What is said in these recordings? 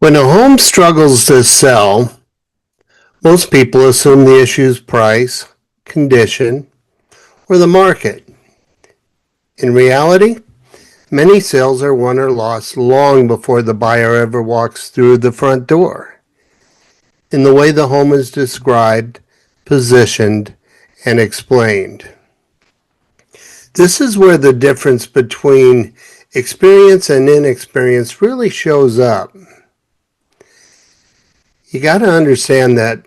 When a home struggles to sell, most people assume the issue is price, condition, or the market. In reality, many sales are won or lost long before the buyer ever walks through the front door. In the way the home is described, positioned, and explained. This is where the difference between experience and inexperience really shows up. You got to understand that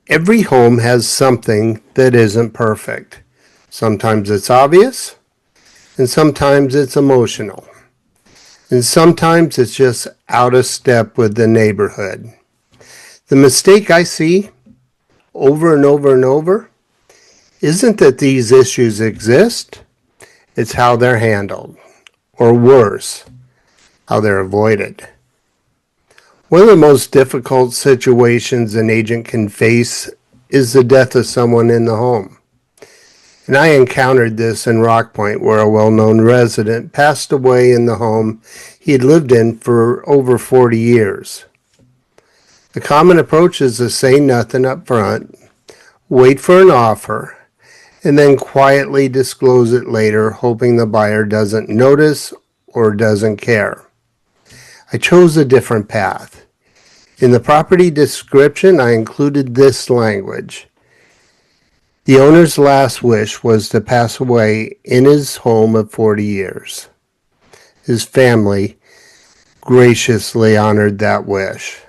every home has something that isn't perfect. Sometimes it's obvious, and sometimes it's emotional, and sometimes it's just out of step with the neighborhood. The mistake I see over and over and over isn't that these issues exist, it's how they're handled, or worse, how they're avoided. One of the most difficult situations an agent can face is the death of someone in the home. And I encountered this in Rock Point, where a well-known resident passed away in the home he had lived in for over 40 years. The common approach is to say nothing up front, wait for an offer, and then quietly disclose it later, hoping the buyer doesn't notice or doesn't care. I chose a different path. In the property description, I included this language. The owner's last wish was to pass away in his home of 40 years. His family graciously honored that wish.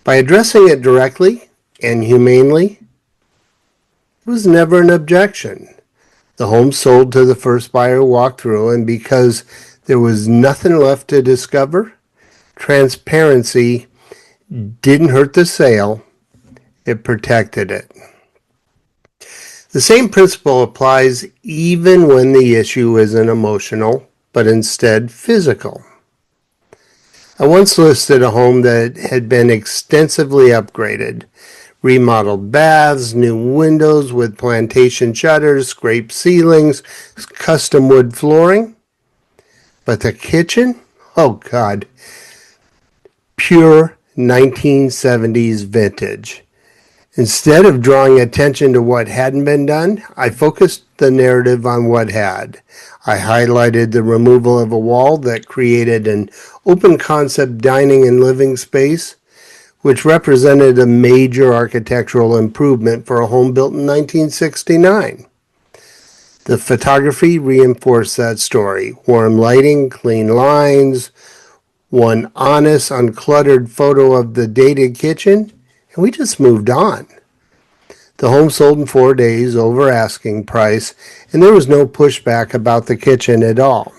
By addressing it directly and humanely, it was never an objection. The home sold to the first buyer who walked through, and because there was nothing left to discover, transparency didn't hurt the sale, it protected it. The same principle applies even when the issue isn't emotional, but instead physical. I once listed a home that had been extensively upgraded, remodeled baths, new windows with plantation shutters, scraped ceilings, custom wood flooring. But the kitchen? Oh God, pure 1970s vintage. Instead of drawing attention to what hadn't been done, I focused the narrative on what had. I highlighted the removal of a wall that created an open concept dining and living space, which represented a major architectural improvement for a home built in 1969. The photography reinforced that story. Warm lighting, clean lines, one honest, uncluttered photo of the dated kitchen, and we just moved on. The home sold in 4 days over asking price, and there was no pushback about the kitchen at all,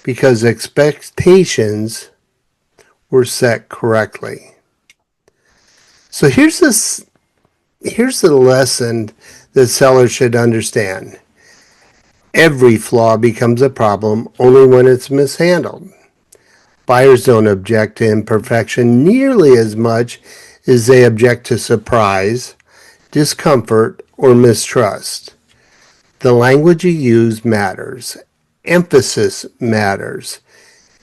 because expectations were set correctly. So here's the lesson that sellers should understand. Every flaw becomes a problem only when it's mishandled. Buyers don't object to imperfection nearly as much as they object to surprise, discomfort, or mistrust. The language you use matters, emphasis matters,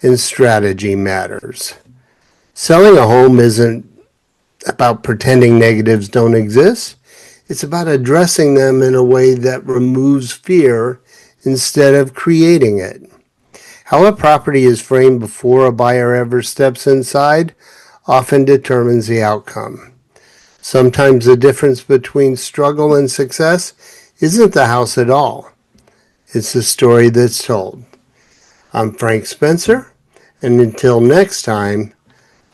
and strategy matters. Selling a home isn't about pretending negatives don't exist. It's about addressing them in a way that removes fear instead of creating it. How a property is framed before a buyer ever steps inside often determines the outcome. Sometimes the difference between struggle and success isn't the house at all. It's the story that's told. I'm Frank Spencer, and until next time,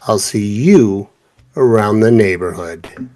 I'll see you around the neighborhood.